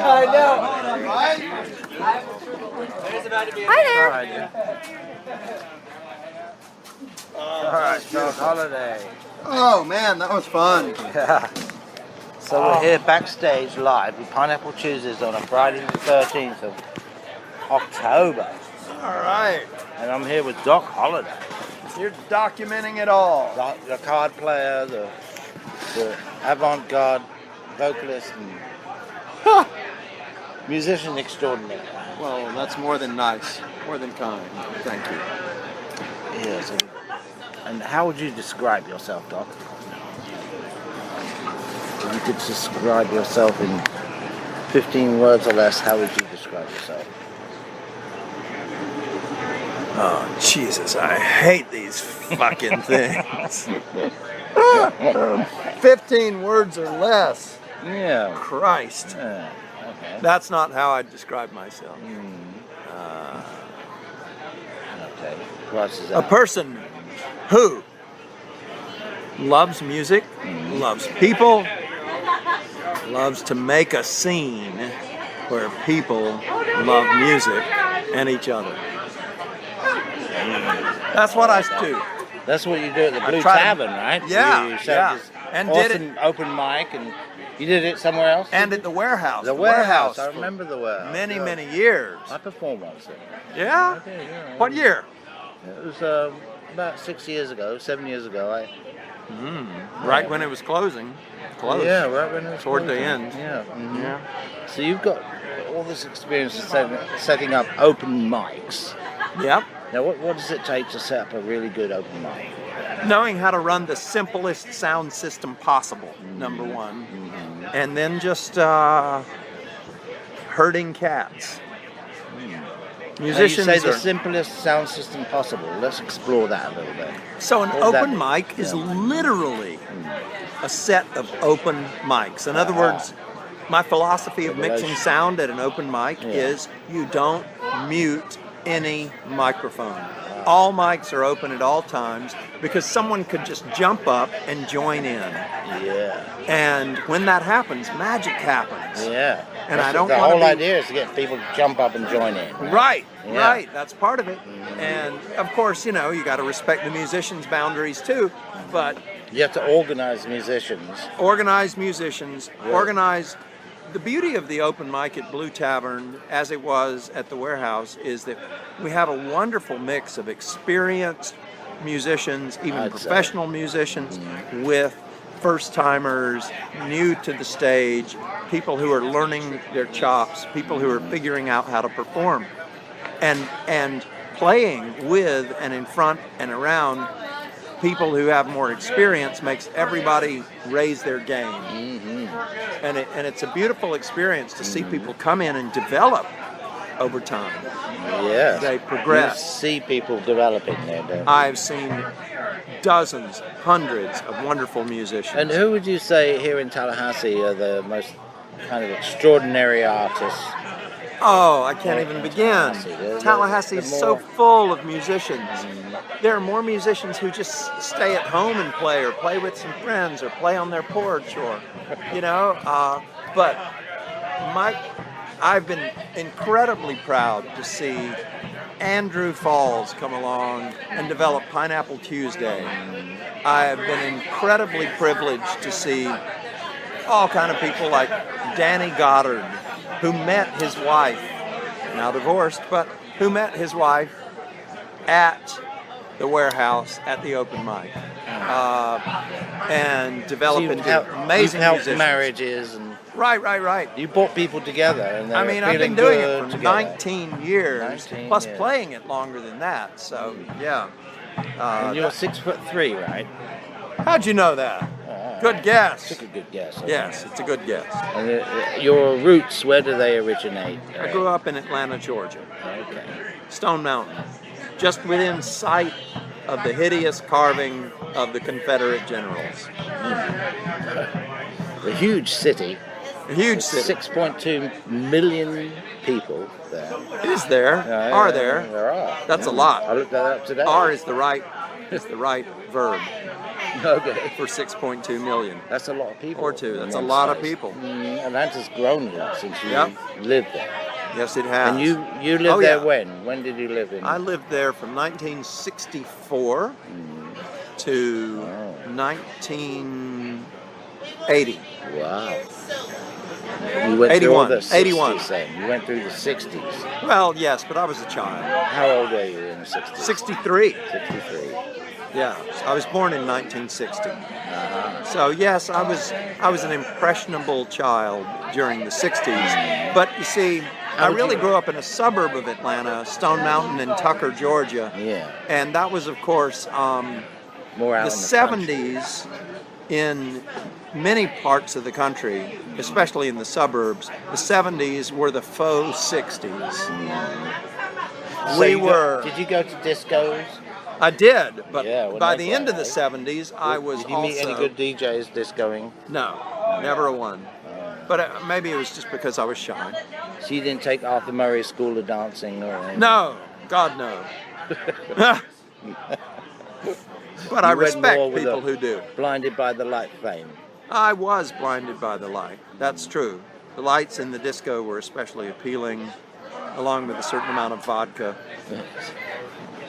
I know. Hi there. All right, Dog Holiday. Oh man, that was fun. Yeah. So we're here backstage live with Pineapple Tuesdays on a Friday the 13th of October. All right. And I'm here with Doc Holiday. You're documenting it all. The card player, the avant-garde vocalist and musician extraordinaire. Well, that's more than nice. More than kind. Thank you. Yes. And how would you describe yourself, Doc? If you could describe yourself in 15 words or less, how would you describe yourself? Oh, Jesus, I hate these fucking things. 15 words or less. Yeah. Christ. Yeah. Okay. That's not how I describe myself. Okay. Cross is A out. person who loves music, loves people, loves to make a scene where people love music and each other. That's what I do. That's what you do at the Blue try to- Tavern, right? Yeah, You yeah. this And awesome did it- open mic, and you did it somewhere else? And at the warehouse. The warehouse. I for remember the warehouse. Many, many years. I performed once there. Yeah? I did, yeah. What year? It was about 7 years ago. Right when it was closing. Close. Yeah, right when it was Toward the closing. end. Yeah. Mhm. Yeah. So you've got all this experience of setting up open mics. Yep. Now, what does it take to set up a really good open mic? Knowing how to run the simplest sound system possible, number one. And then just herding cats. Musicians Now you say the are... simplest sound system possible. Let's explore that a little bit. So an What does that open mean? mic is Yeah. literally a set of open mics. In other words, my philosophy of mixing sound at an open mic is you don't mute any microphone. All mics are open at all times because someone could just jump up and join in. Yeah. And when that happens, magic happens. Yeah. And I don't The wanna whole be- idea is to get people to jump up and join in. Right, Yeah. right. That's part of it. And of course, you got to respect the musicians' boundaries too. But You have to organize musicians. organized musicians, organized. The beauty of the open mic at Blue Tavern, as it was at the warehouse, is that we have a wonderful mix of experienced musicians, even I'd say. professional musicians, with first-timers, new to the stage, people who are learning their chops, people who are figuring out how to perform, and playing with and in front and around people who have more experience makes everybody raise their game. And it's a beautiful experience to see people come in and develop over time. Yeah. They progress. You see people developing there, don't you? I've seen dozens, hundreds of wonderful musicians. And who would you say here in Tallahassee are the most kind of extraordinary artists? Oh, I can't even begin. Tallahassee. Tallahassee is The so more- full of musicians. There are more musicians who just stay at home and play, or play with some friends, or play on their porch, or, but I've been incredibly proud to see Andrew Falls come along and develop Pineapple Tuesday. I have been incredibly privileged to see all kind of people like Danny Goddard, who met his wife, now divorced, but who met his wife at the warehouse at the open mic, and develop So into amazing you've helped musicians. marriages and Right. you brought people together. And I they're mean, I've been feeling doing it good for together. 19 years, 19, plus yeah. playing it longer than that. So yeah. And you're 6'3", right? How'd you know that? Good guess. Took a good guess. Yes, it's a good guess. And your roots, where do they originate? I grew up in Atlanta, Georgia, Okay. Stone Mountain, just within sight of the hideous carving of the Confederate generals. A huge city. A huge city. 6.2 million people there. Is there? Are there? There are. That's a lot. I looked that up today. Are is the right verb. Okay. for 6.2 million. That's a lot of people. Or two. in That's a one lot of space. people. Atlanta's grown a lot since you Yep. lived there. Yes, it has. And you lived Oh, there yeah. when? When did you live in? I lived there from 1964 to 1980. Wow. You went through all 81. the 60s 81. then. You went through the 60s. Well, yes, but I was a child. How old were you in the 60s? 63. 63. Yeah, I was born in 1960. Uh-huh. So yes, I was an impressionable child during the 60s. But you see, I did really you- grew up in a suburb of Atlanta, Stone Mountain in Tucker, Georgia. Yeah. And that was, of course, More out the in the country. 70s in many parts of the country, especially in the suburbs. The 70s were the faux 60s. So We you were. Did you go to discos? I did, but Yeah, wasn't by they the end of the great, 70s, I was Did you also meet any good DJs discoing? no, never a one. But maybe it was just because I was shy. So you didn't take Arthur Murray's School of Dancing or anything? No, God no. But I You went respect more with people a- who do. Blinded by the Light fame. I was blinded by the light. That's true. The lights in the disco were especially appealing, along with a certain amount of vodka.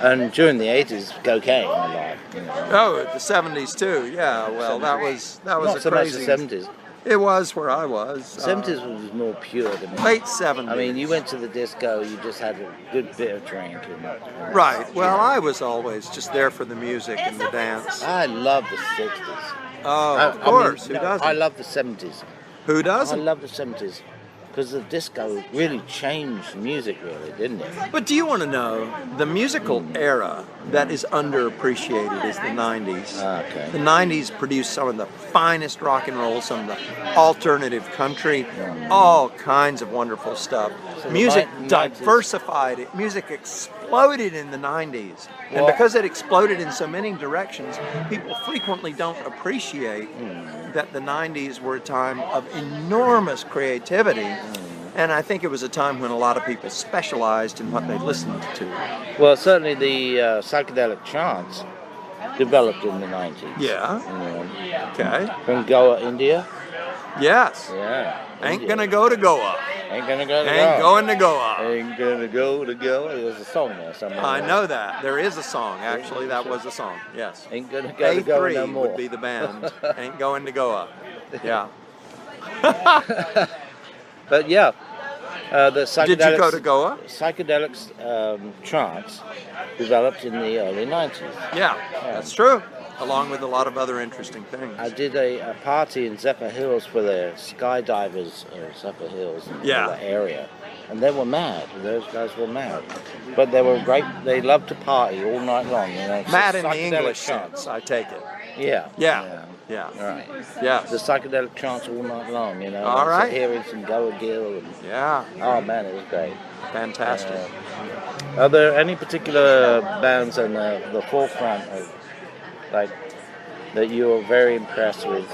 And during the 80s, cocaine a lot. You know. Oh, the 70s too. Yeah. Well, that was Not a so crazy. much the 70s. It was where I was. 70s was more pure than Late 70s. I mean, you went to the disco, you just had a good bit of drink. And Right. Well, I was always just there for the music and the dance. I love the 60s. Oh, I of mean, course. no, Who doesn't? I love the 70s. Who I doesn't? love the 70s because the disco really changed music, really, didn't it? But do you want to know the musical era that is underappreciated is the 90s. Okay. The 90s produced some of the finest rock and roll, some of the alternative country, all kinds of wonderful stuff. So the Music 90s diversified. Music exploded in the 90s. And Well- because it exploded in so many directions, people frequently don't appreciate that the 90s were a time of enormous creativity. And I think it was a time when a lot of people specialized in what they listened to. Well, certainly the psychedelic trance developed in the 90s. Yeah. You know, Okay. from Goa, India. Yes. Yeah. Ain't India. gonna go to Goa. Ain't gonna go to Ain't Goa. going to Goa. Ain't gonna go to Goa. There's a song there somewhere. I know that. There is a song, actually. That was a song. Yes. Ain't gonna go to Goa A3 no more. would be the band. Ain't going to Goa. Yeah. But yeah, the psychedelics. Did you go to Goa? Psychedelics trance developed in the early 90s. Yeah, that's true. Along with a lot of other interesting things. I did a party in Zephyr Hills for the skydivers of Zephyr Hills in Yeah. the area. And they were mad. Those guys were mad. But they were great. They loved to party all night long. You know. So Mad in the psychedelic English trance. sense, I take it. Yeah. Yeah. Yeah. Right. The Yes. psychedelic trance all night long, you know. All right. Hearing some Goa Gill. And, Yeah. oh man, it was great. Fantastic. Are there any particular bands on the forefront of, like, that you are very impressed with,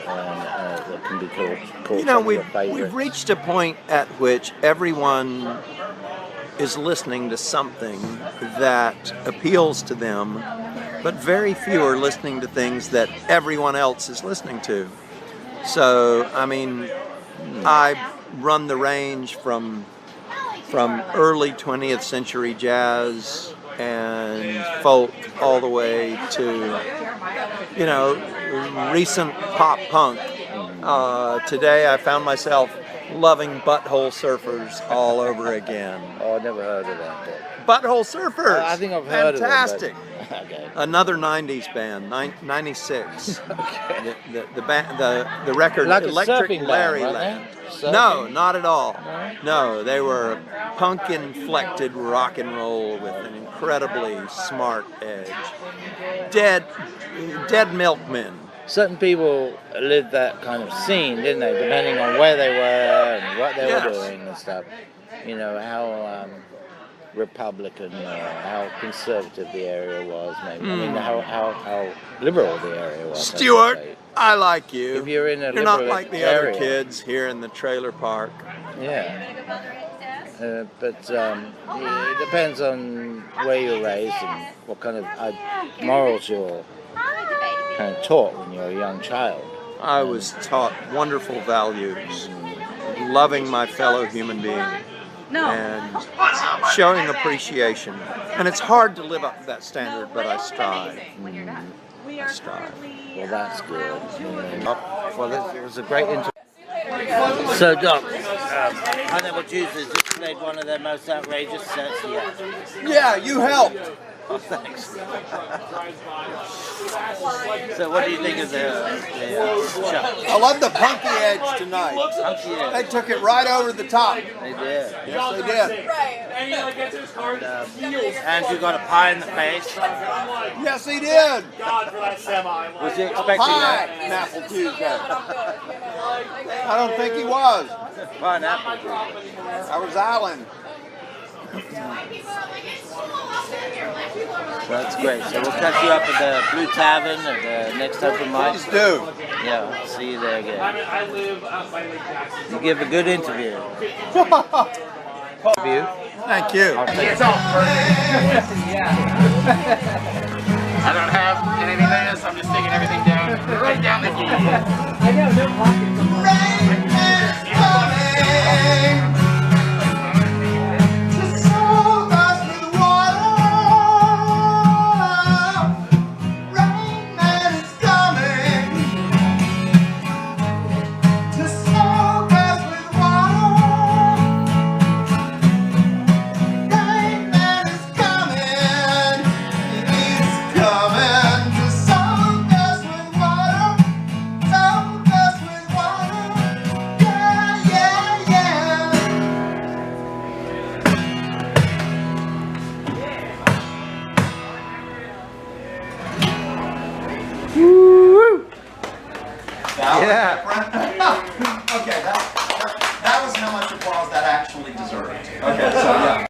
that can be called You know, some of we've, your favorites? we've reached a point at which everyone is listening to something that appeals to them, but very few are listening to things that everyone else is listening to. So, I mean, I run the range from early 20th century jazz and folk all the way to, you know, recent pop punk. Today I found myself loving Butthole Surfers all over again. Oh, I never heard of that. Butthole Surfers! I think I've heard Fantastic. of them. But, okay. Another 90s band, 96. The band, the record Like a Electric surfing band, Larry weren't Land. they? Surfing? No, not at all. No? No, they were punk inflected rock and roll with an incredibly smart edge. Dead Milkmen. Certain people lived that kind of scene, didn't they? Depending on where they were and what they were Yes. doing and stuff. You know, how Republican or how conservative the area was, maybe. I mean, how liberal the area was. I should Stuart, say. I like you. If you're in a You're not liberal like the other area. kids here in the trailer park. Yeah. But it depends on where you're raised and what kind of morals you're kind of taught when you were a young child? I was taught wonderful values, loving my fellow human being, and showing appreciation. And it's hard to live up to that standard, but I strive. I strive. Well, that's good. Well, it was a great interview. So, Doc, Pineapple Juice has just played one of their most outrageous sets yet. Yeah, you helped. Oh, thanks. So, what do you think of the show? I love the punky edge tonight. Punky edge. They took it right over the top. They did. Yes, they did. Andrew got a pie in the face. Yes, he did. Was he expecting Pie, that? Pineapple Tuesday. I don't think he was. Pineapple. I was Alan. That's great. So we'll catch you up at the Blue Tavern at the next open mic. Please do. Yeah, see you there again. You give a good interview. Thank you. I don't have anything there, so I'm just taking everything down. Right down the key. I know, no pockets. Yeah. Okay, that was how much applause that actually deserved. Okay, so